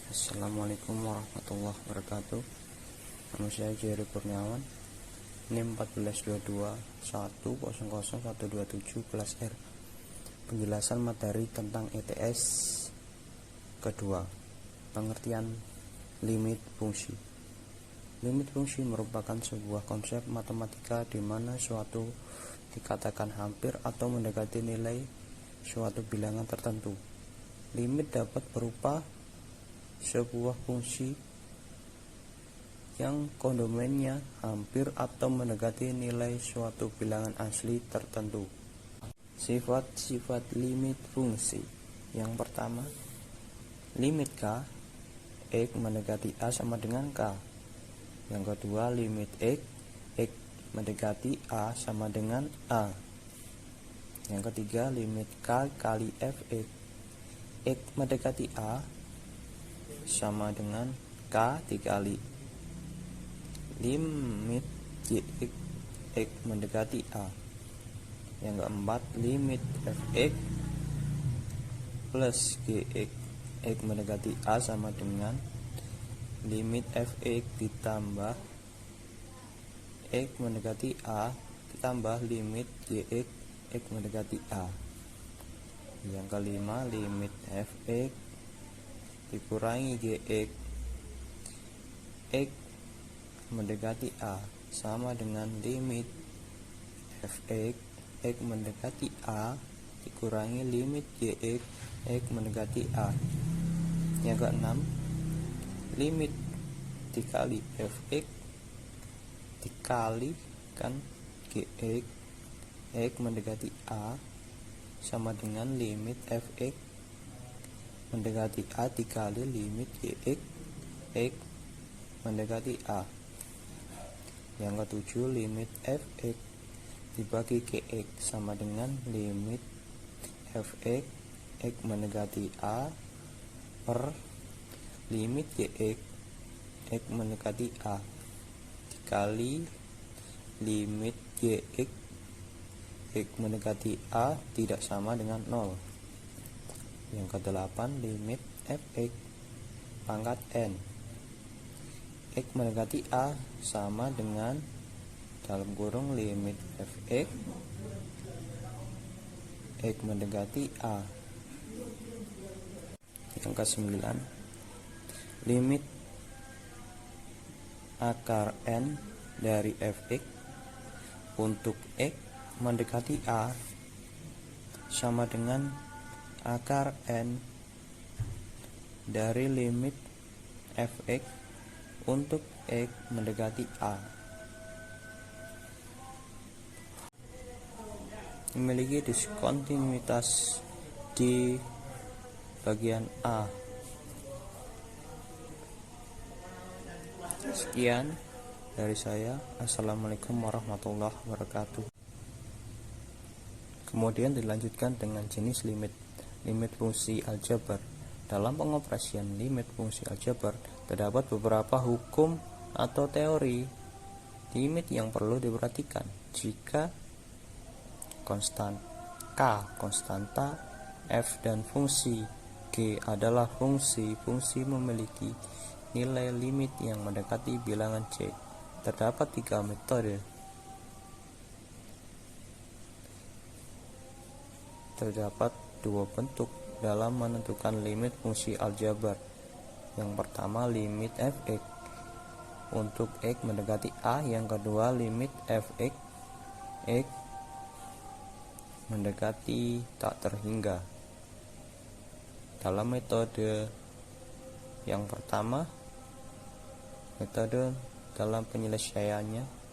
Assalamualaikum warahmatullahi wabarakatuh. Nama saya Jerry Kurniawan. NIM 1422100127 kelas R. Penjelasan materi tentang ETS kedua. Pengertian limit fungsi. Limit fungsi merupakan sebuah konsep matematika di mana suatu dikatakan hampir atau mendekati nilai suatu bilangan tertentu. Limit dapat berupa sebuah fungsi yang kondomennya hampir atau mendekati nilai suatu bilangan asli tertentu. Sifat-sifat limit fungsi. Yang pertama, limit K, X mendekati A sama dengan K. Yang kedua, limit X mendekati A sama dengan A. Yang ketiga, limit K kali Fx, X mendekati A sama dengan K dikali limit Gx, X mendekati A. Yang keempat, limit Fx plus Gx, X mendekati A sama dengan limit Fx ditambah X mendekati A ditambah limit Gx, X mendekati A. Yang kelima, limit Fx dikurangi Gx, X mendekati A sama dengan limit Fx, X mendekati A dikurangi limit Gx, X mendekati A. Yang keenam, limit dikali Fx dikalikan Gx, X mendekati A sama dengan limit Fx mendekati A dikali limit Gx, X mendekati A. Yang ketujuh, limit Fx dibagi Gx sama dengan limit Fx, X mendekati A per limit Gx, X mendekati A dikali limit Gx, X mendekati A tidak sama dengan 0. Yang kedelapan, limit Fx pangkat N, X mendekati A sama dengan dalam kurung limit Fx, X mendekati A. Yang kesembilan, limit akar N dari Fx untuk X mendekati A sama dengan akar N dari limit Fx untuk X mendekati A. Memiliki diskontinuitas di bagian A. Sekian dari saya. Assalamualaikum warahmatullahi wabarakatuh. Kemudian dilanjutkan dengan jenis limit fungsi aljabar. Dalam pengoperasian limit fungsi aljabar terdapat beberapa hukum atau teori limit yang perlu diperhatikan. Jika konstan K konstanta, F dan fungsi G adalah fungsi memiliki nilai limit yang mendekati bilangan C. Terdapat 3 metode. Terdapat 2 bentuk dalam menentukan limit fungsi aljabar. Yang pertama, limit Fx untuk X mendekati A. Yang kedua, limit Fx X mendekati tak terhingga. Dalam metode yang pertama, metode dalam penyelesaiannya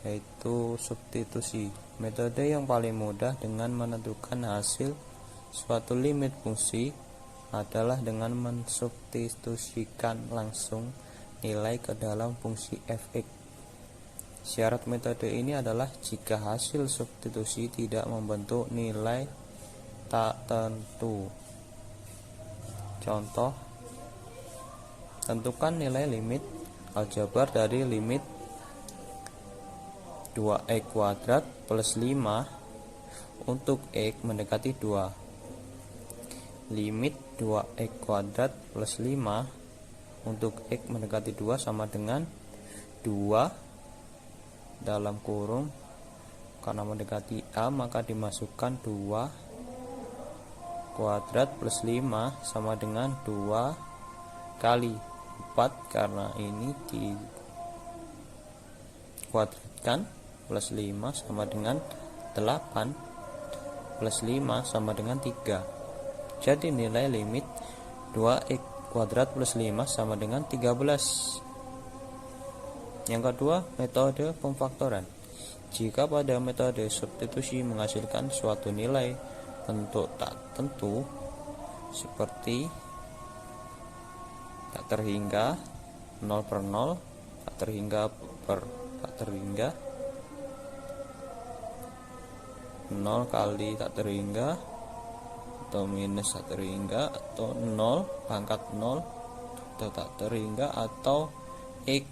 yaitu substitusi. Metode yang paling mudah dengan menentukan hasil suatu limit fungsi adalah dengan mensubstitusikan langsung nilai ke dalam fungsi Fx. Syarat metode ini adalah jika hasil substitusi tidak membentuk nilai tak tentu. Contoh, tentukan nilai limit aljabar dari limit 2x kuadrat plus 5 untuk X mendekati 2. limit 2x kuadrat plus 5 untuk x mendekati 2 sama dengan 2 dalam kurung, karena mendekati A maka dimasukkan 2 kuadrat plus 5 sama dengan 2 kali 4, karena ini dikuadratkan, plus 5 sama dengan 8 plus 5 sama dengan 3. Jadi nilai limit 2x kuadrat plus 5 sama dengan 13. Yang kedua, metode pemfaktoran. Jika pada metode substitusi menghasilkan suatu nilai bentuk tak tentu seperti tak terhingga, 0 per 0, tak terhingga per tak terhingga, 0 kali tak terhingga, atau minus tak terhingga, atau 0 pangkat 0 atau tak terhingga, atau x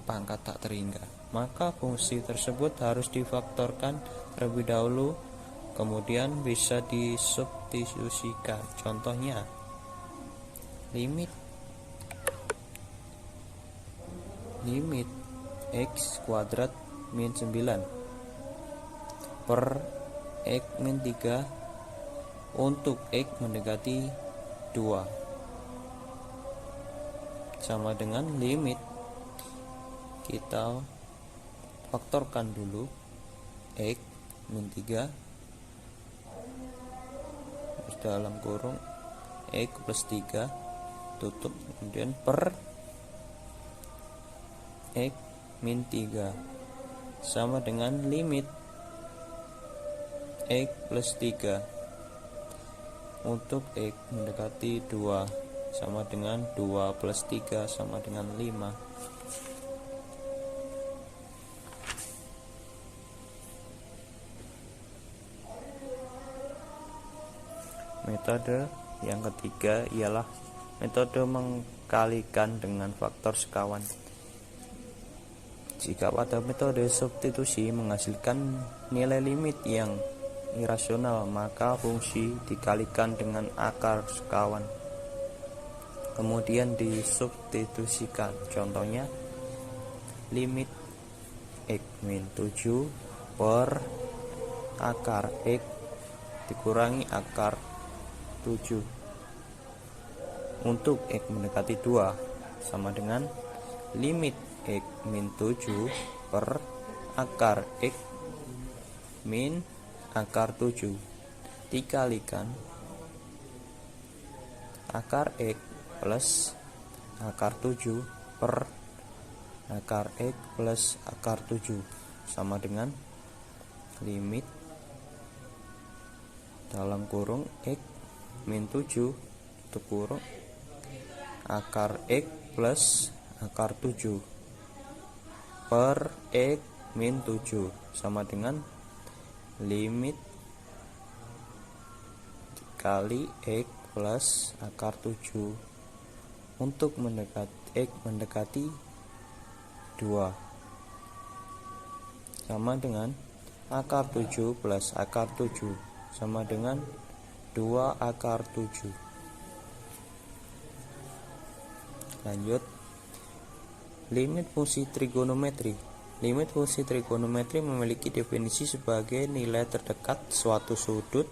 pangkat tak terhingga, maka fungsi tersebut harus difaktorkan terlebih dahulu, kemudian bisa disubstitusikan. Contohnya, limit x kuadrat min 9 per x min 3 untuk x mendekati 2 sama dengan limit, kita faktorkan dulu x min 3 dalam kurung x plus 3 tutup, kemudian per x min 3 sama dengan limit x plus 3 untuk x mendekati 2 sama dengan 2 plus 3 sama dengan 5. Metode yang ketiga ialah metode mengkalikan dengan faktor sekawan. Jika pada metode substitusi menghasilkan nilai limit yang irasional, maka fungsi dikalikan dengan akar sekawan, kemudian disubstitusikan. Contohnya, limit x min 7 per akar x dikurangi akar 7 untuk x mendekati 2 sama dengan limit x min 7 per akar x min akar 7 dikalikan akar x plus akar 7 per akar x plus akar 7 sama dengan limit dalam kurung x min 7 tutup kurung akar x plus akar 7 per x min 7 sama dengan limit dikali x plus akar 7 untuk x mendekati 2 sama dengan akar 7 plus akar 7 sama dengan 2 akar 7. Lanjut, limit fungsi trigonometri. Limit fungsi trigonometri memiliki definisi sebagai nilai terdekat suatu sudut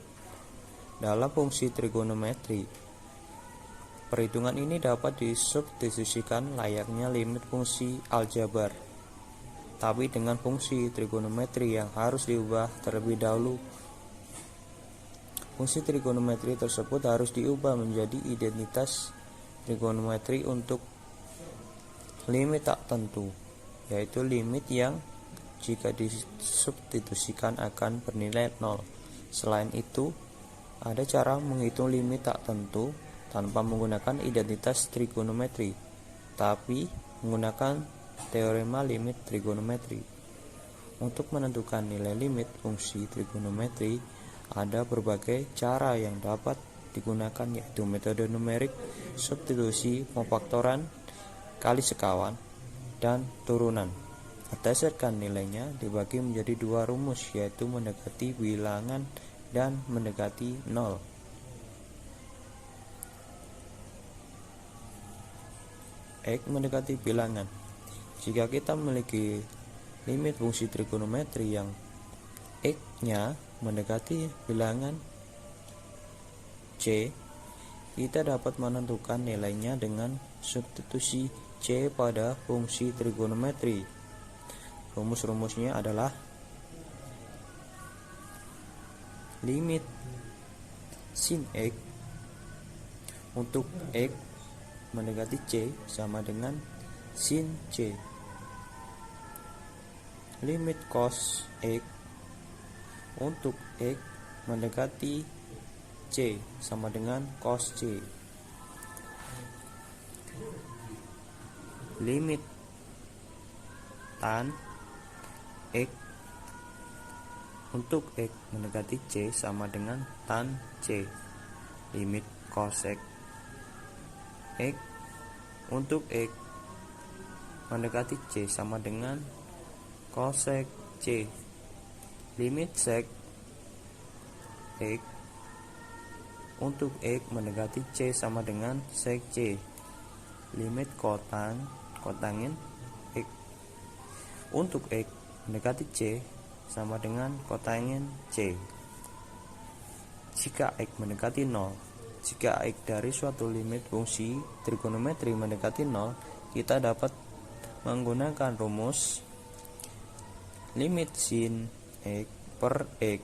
dalam fungsi trigonometri. Perhitungan ini dapat disubstitusikan layaknya limit fungsi aljabar, tapi dengan fungsi trigonometri yang harus diubah terlebih dahulu. Fungsi trigonometri tersebut harus diubah menjadi identitas trigonometri untuk limit tak tentu, yaitu limit yang jika disubstitusikan akan bernilai 0. Selain itu, ada cara menghitung limit tak tentu tanpa menggunakan identitas trigonometri, tapi menggunakan teorema limit trigonometri. Untuk menentukan nilai limit fungsi trigonometri, ada berbagai cara yang dapat digunakan, yaitu metode numerik, substitusi, pemfaktoran, kali sekawan, dan turunan. Berdasarkan nilainya dibagi menjadi 2 rumus, yaitu mendekati bilangan dan mendekati 0. X mendekati bilangan. Jika kita memiliki limit fungsi trigonometri yang X-nya mendekati bilangan C, kita dapat menentukan nilainya dengan substitusi C pada fungsi trigonometri. Rumus-rumusnya adalah limit sin X untuk X mendekati C sama dengan sin C. Limit cos X untuk X mendekati C sama dengan cos C. Limit tan X untuk X mendekati C sama dengan tan C. Limit cosec X untuk X mendekati C sama dengan cosec C. Limit sec X untuk X mendekati C sama dengan sec C. Limit kotangin X untuk X mendekati C sama dengan kotangin C. Jika X mendekati 0, jika X dari suatu limit fungsi trigonometri mendekati 0, kita dapat menggunakan rumus limit sin X per X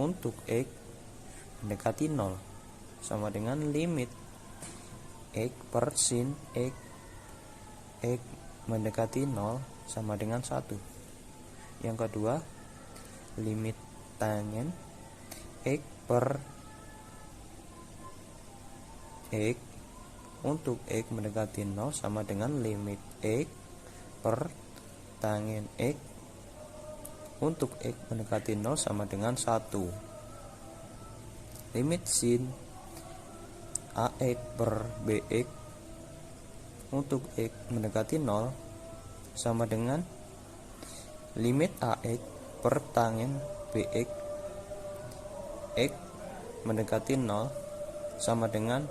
untuk X mendekati 0 sama dengan limit X per sin X mendekati 0 sama dengan 1. Yang kedua, limit tangen X per X untuk X mendekati 0 sama dengan limit X per tangen X untuk X mendekati 0 sama dengan 1. Limit sin AX per BX untuk X mendekati 0 sama dengan limit AX per tangen BX X mendekati 0 sama dengan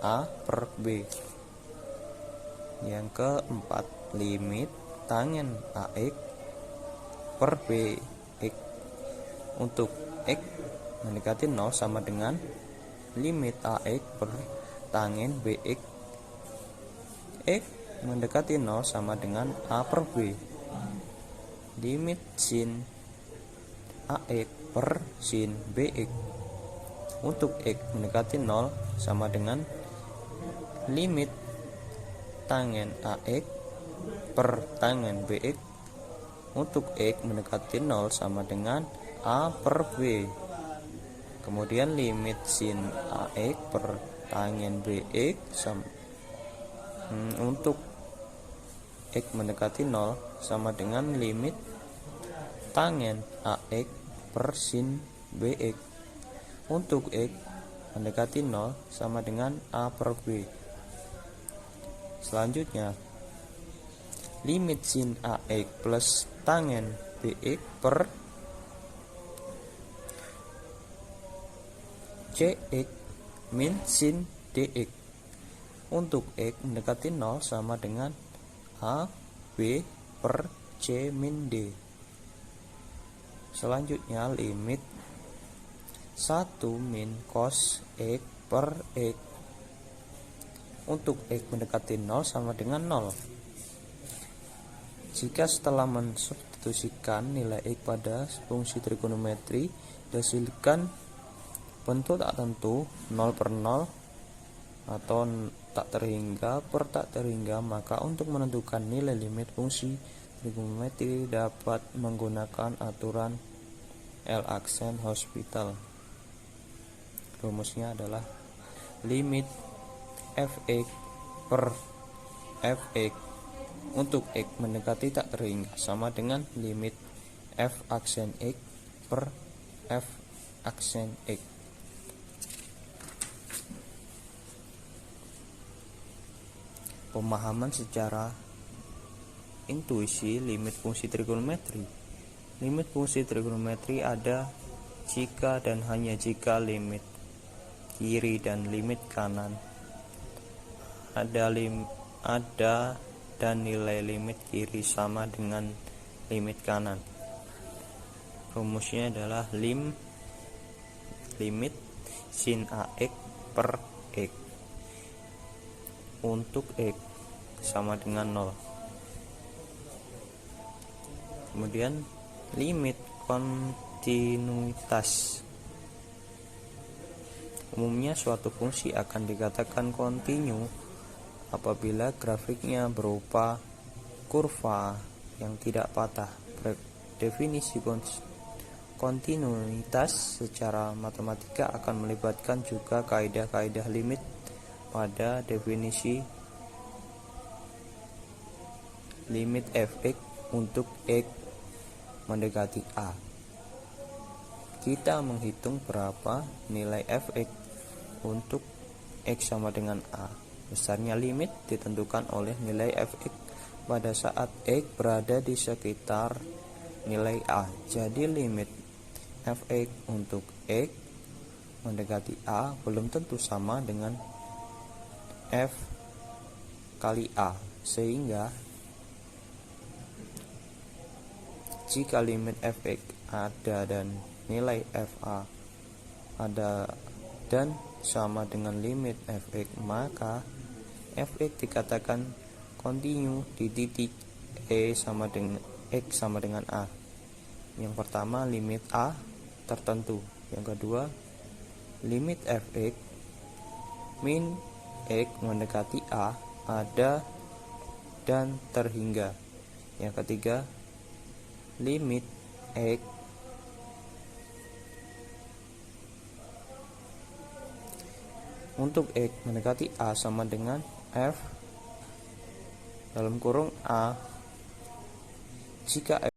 A per B. Yang keempat, limit tangen AX per BX untuk X mendekati 0 sama dengan limit AX per tangen BX X mendekati 0 sama dengan A per B. Limit sin AX per sin BX untuk X mendekati 0 sama dengan limit tangen AX per tangen BX untuk X mendekati 0 sama dengan A per B. Kemudian limit sin AX per tangen BX untuk X mendekati 0 sama dengan limit tangen AX per sin BX untuk X mendekati 0 sama dengan A per B. Selanjutnya, limit sin AX plus tangen BX per CX min sin DX untuk X mendekati 0 sama dengan A B per C min D. Selanjutnya, limit 1 min cos X per X untuk X mendekati 0 sama dengan 0. Jika setelah mensubstitusikan nilai X pada fungsi trigonometri dihasilkan bentuk tak tentu 0 per 0 atau tak terhingga per tak terhingga, maka untuk menentukan nilai limit fungsi trigonometri dapat menggunakan aturan L-Aksen-Hospital. Rumusnya adalah limit fx per fx untuk x mendekati tak terhingga sama dengan limit f aksen x per f aksen x. Pemahaman secara intuisi limit fungsi trigonometri. Limit fungsi trigonometri ada jika dan hanya jika limit kiri dan limit kanan ada dan nilai limit kiri sama dengan limit kanan. Rumusnya adalah limit sin AX per X untuk X sama dengan 0. Kemudian limit kontinuitas. Umumnya suatu fungsi akan dikatakan kontinu apabila grafiknya berupa kurva yang tidak patah. Definisi kontinuitas secara matematika akan melibatkan juga kaidah-kaidah limit pada definisi limit fx untuk x mendekati a. Kita menghitung berapa nilai fx untuk x sama dengan a. Besarnya limit ditentukan oleh nilai fx pada saat x berada di sekitar nilai a. Jadi limit fx untuk x mendekati a belum tentu sama dengan f kali a, sehingga jika limit fx ada dan nilai fa ada dan sama dengan limit fx, maka fx dikatakan kontinu di titik x sama dengan a. Yang pertama, limit a tertentu. Yang kedua, limit fx min x mendekati a ada dan terhingga. Yang ketiga, limit x untuk x mendekati a sama dengan f dalam kurung a jika